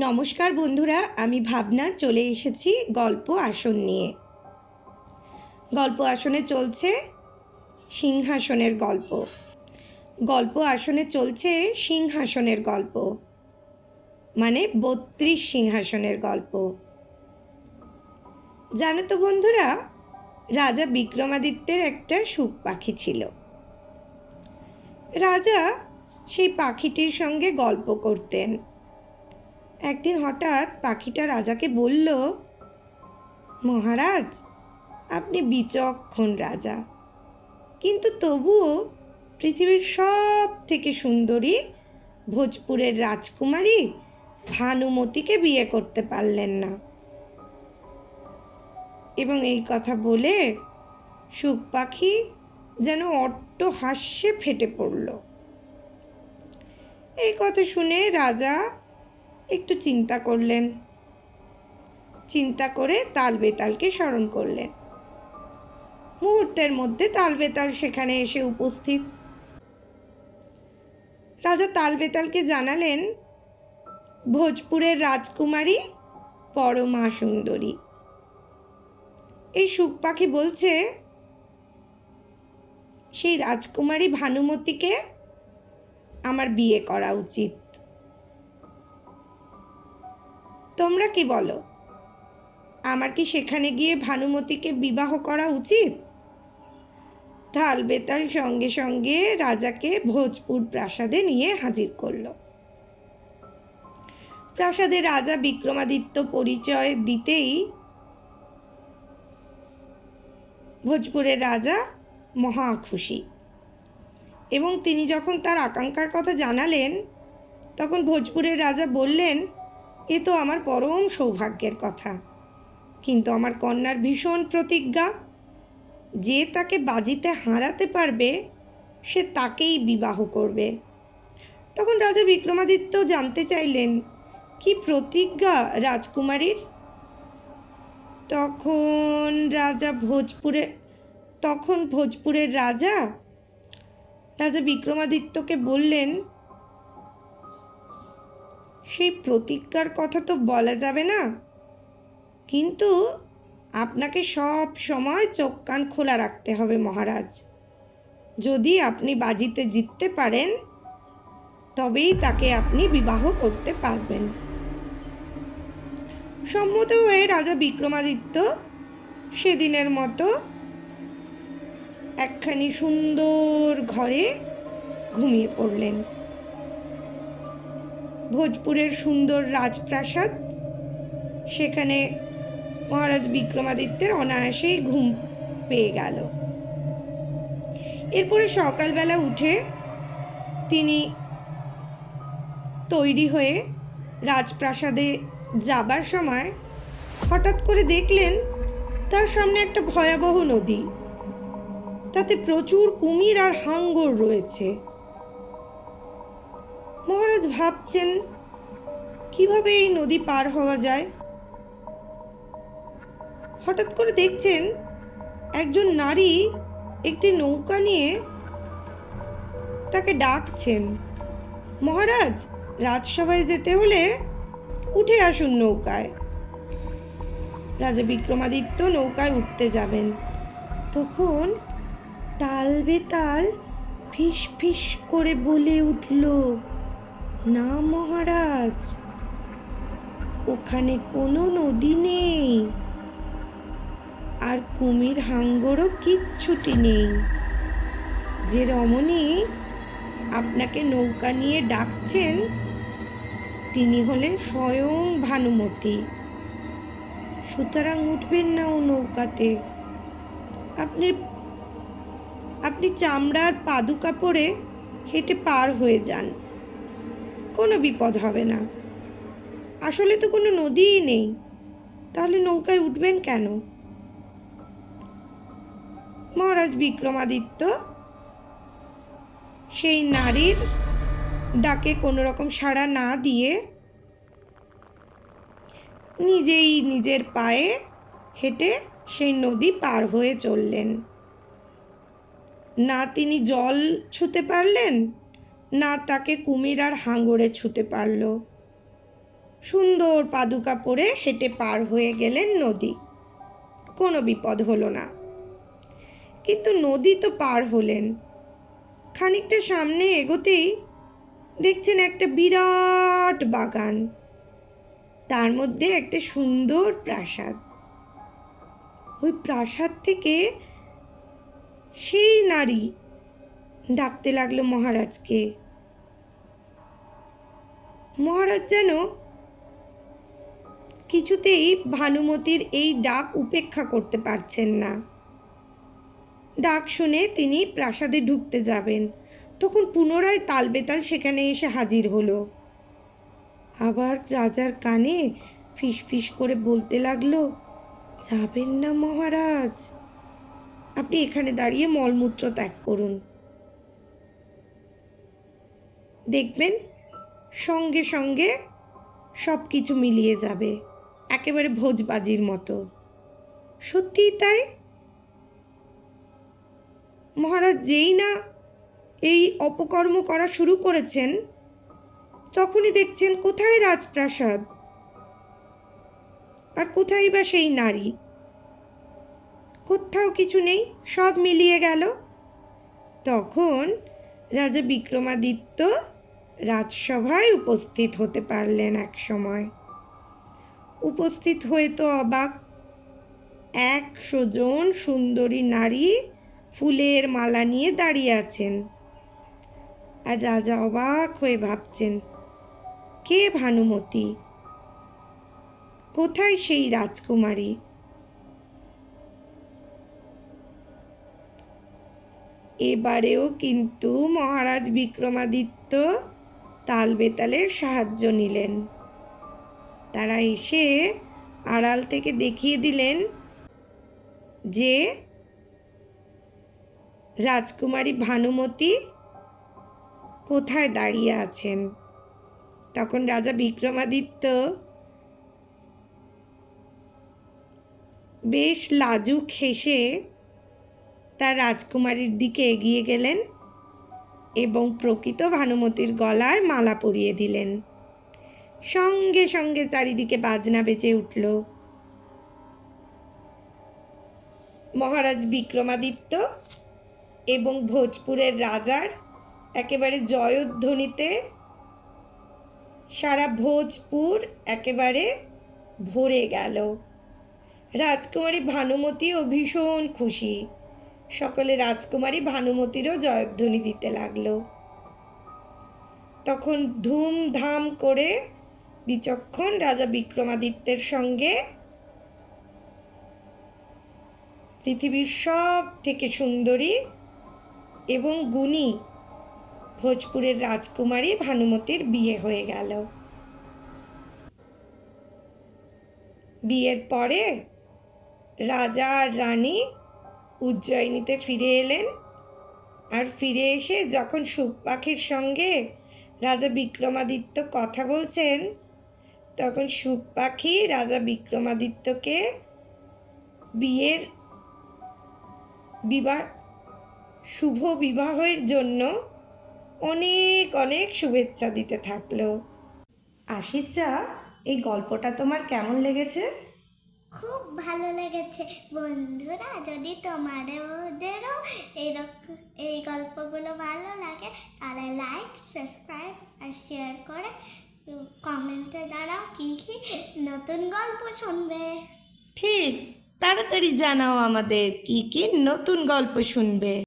নমস্কার বন্ধুরা, আমি ভাবনা চলে এসেছি গল্প আসন নিয়ে। গল্প আসনে চলছে সিংহাসনের গল্প। গল্প আসনে চলছে সিংহাসনের গল্প, মানে ৩২ সিংহাসনের গল্প। জানো তো বন্ধুরা, রাজা বিক্রমাদিত্যের একটা সুখ পাখি ছিল। রাজা সেই পাখিটির সঙ্গে গল্প করতেন। একদিন হঠাৎ পাখিটা রাজাকে বলল, মহারাজ, আপনি বিচক্ষণ রাজা, কিন্তু তবুও পৃথিবীর সব থেকে সুন্দরী ভোজপুরের রাজকুমারী ভানুমতিকে বিয়ে করতে পারলেন না। এবং এই কথা বলে সুখ পাখি যেন অট্ট হাস্যে ফেটে পড়ল। এই কথা শুনে রাজা একটু চিন্তা করলেন। চিন্তা করে তাল বেতালকে স্মরণ করলেন। মুহূর্তের মধ্যে তাল বেতাল সেখানে এসে উপস্থিত। রাজা তাল বেতালকে জানালেন, ভোজপুরের রাজকুমারী পরমা সুন্দরী। এই সুখ পাখি বলছে, সেই রাজকুমারী ভানুমতিকে আমার বিয়ে করা উচিত। তোমরা কি বলো, আমার কি সেখানে গিয়ে ভানুমতিকে বিবাহ করা উচিত? তাল বেতাল সঙ্গে সঙ্গে রাজাকে ভোজপুর প্রাসাদে নিয়ে হাজির করল। প্রাসাদে রাজা বিক্রমাদিত্য পরিচয় দিতেই ভোজপুরের রাজা মহা খুশি। এবং তিনি যখন তার আকাঙ্ক্ষার কথা জানালেন, তখন ভোজপুরের রাজা বললেন, এ তো আমার পরম সৌভাগ্যের কথা, কিন্তু আমার কন্যার ভীষণ প্রতিজ্ঞা, যে তাকে বাজিতে হারাতে পারবে সে তাকেই বিবাহ করবে। তখন রাজা বিক্রমাদিত্য জানতে চাইলেন, কি প্রতিজ্ঞা রাজকুমারীর? তখন ভোজপুরের রাজা বিক্রমাদিত্যকে বললেন, সেই প্রতিজ্ঞার কথা তো বলা যাবে না, কিন্তু আপনাকে সব সময় চোখ কান খোলা রাখতে হবে মহারাজ। যদি আপনি বাজিতে জিততে পারেন তবেই তাকে আপনি বিবাহ করতে পারবেন। সম্মত হয়ে রাজা বিক্রমাদিত্য সেদিনের মতো একখানি সুন্দর ঘরে ঘুমিয়ে পড়লেন। ভোজপুরের সুন্দর রাজপ্রাসাদ, সেখানে মহারাজ বিক্রমাদিত্যের অনায়াসেই ঘুম পেয়ে গেল। এরপরে সকালবেলা উঠে তিনি তৈরি হয়ে রাজপ্রাসাদে যাবার সময় হঠাৎ করে দেখলেন তার সামনে একটা ভয়াবহ নদী, তাতে প্রচুর কুমির আর হাঙ্গর রয়েছে। মহারাজ ভাবছেন, কিভাবে এই নদী পার হওয়া যায়। হঠাৎ করে দেখছেন একজন নারী একটি নৌকা নিয়ে তাকে ডাকছেন, মহারাজ, রাজসভায় যেতে হলে উঠে আসুন নৌকায়। রাজা বিক্রমাদিত্য নৌকায় উঠতে যাবেন, তখন তাল বেতাল ফিস ফিস করে বলে উঠল, না মহারাজ, ওখানে কোনো নদী নেই, আর কুমির হাঙ্গরও কিচ্ছুটি নেই। যে রমণী আপনাকে নৌকা নিয়ে ডাকছেন তিনি হলেন স্বয়ং ভানুমতি। সুতরাং উঠবেন না ও নৌকাতে। আপনি চামড়ার পাদুকা পরে হেঁটে পার হয়ে যান, কোনো বিপদ হবে না। আসলে তো কোনো নদীই নেই, তাহলে নৌকায় উঠবেন কেন? মহারাজ বিক্রমাদিত্য সেই নারীর ডাকে কোনো রকম সাড়া না দিয়ে নিজেই নিজের পায়ে হেঁটে সেই নদী পার হয়ে চললেন। না তিনি জল ছুঁতে পারলেন, না তাকে কুমির আর হাঙ্গরে ছুঁতে পারল। সুন্দর পাদুকা পরে হেঁটে পার হয়ে গেলেন নদী। কোনো বিপদ হলো না। কিন্তু নদী তো পার হলেন, খানিকটা সামনে এগোতেই দেখছেন একটা বিরাট বাগান, তার মধ্যে একটা সুন্দর প্রাসাদ। ওই প্রাসাদ থেকে সেই নারী ডাকতে লাগলো মহারাজকে। মহারাজ যেন কিছুতেই ভানুমতির এই ডাক উপেক্ষা করতে পারছেন না। ডাক শুনে তিনি প্রাসাদে ঢুকতে যাবেন, তখন পুনরায় তালবেতাল সেখানে এসে হাজির হলো। আবার রাজার কানে ফিসফিস করে বলতে লাগলো, যাবেন না মহারাজ, আপনি এখানে দাঁড়িয়ে মলমূত্র ত্যাগ করুন, দেখবেন সঙ্গে সঙ্গে সব কিছু মিলিয়ে যাবে, একেবারে ভোজবাজির মতো। সত্যিই তাই। মহারাজ যেই না এই অপকর্ম করা শুরু করেছেন, তখনই দেখছেন কোথায় রাজপ্রাসাদ আর কোথায় বা সেই নারী। কোথাও কিছু নেই, সব মিলিয়ে গেল। তখন রাজা বিক্রমাদিত্য রাজসভায় উপস্থিত হতে পারলেন। এক সময় উপস্থিত হয়ে তো অবাক, 100 জন সুন্দরী নারী ফুলের মালা নিয়ে দাঁড়িয়ে আছেন। আর রাজা অবাক হয়ে ভাবছেন, কে ভানুমতি, কোথায় সেই রাজকুমারী? এবারেও কিন্তু মহারাজ বিক্রমাদিত্য তালবেতালের সাহায্য নিলেন। তারা এসে আড়াল থেকে দেখিয়ে দিলেন যে রাজকুমারী ভানুমতি কোথায় দাঁড়িয়ে আছেন। তখন রাজা বিক্রমাদিত্য বেশ লাজুক হেসে তার রাজকুমারীর দিকে এগিয়ে গেলেন এবং প্রকৃত ভানুমতির গলায় মালা পরিয়ে দিলেন। সঙ্গে সঙ্গে চারিদিকে বাজনা বেজে উঠল। মহারাজ বিক্রমাদিত্য এবং ভোজপুরের রাজার একেবারে জয়ধ্বনিতে সারা ভোজপুর একেবারে ভরে গেল। রাজকুমারী ভানুমতিও ভীষণ খুশি। সকলে রাজকুমারী ভানুমতিরও জয়ধ্বনি দিতে লাগলো। তখন ধুমধাম করে বিচক্ষণ রাজা বিক্রমাদিত্যের সঙ্গে পৃথিবীর সব থেকে সুন্দরী এবং গুণী ভোজপুরের রাজকুমারী ভানুমতির বিয়ে হয়ে গেল। বিয়ের পরে রাজা আর রানী উজ্জয়িনীতে ফিরে এলেন। আর ফিরে এসে যখন সুখ পাখির সঙ্গে রাজা বিক্রমাদিত্য কথা বলছেন, তখন সুখ পাখি রাজা বিক্রমাদিত্যকে শুভ বিবাহের জন্য অনেক অনেক শুভেচ্ছা দিতে থাকলো। আশিরচা, এই গল্পটা তোমার কেমন লেগেছে? খুব ভালো লেগেছে বন্ধুরা। যদি তোমাদেরও এই গল্পগুলো ভালো লাগে তাহলে লাইক, সাবস্ক্রাইব আর শেয়ার করে কমেন্টে জানাও কি কি নতুন গল্প শুনবে। ঠিক, তাড়াতাড়ি জানাও আমাদের কি কি নতুন গল্প শুনবে।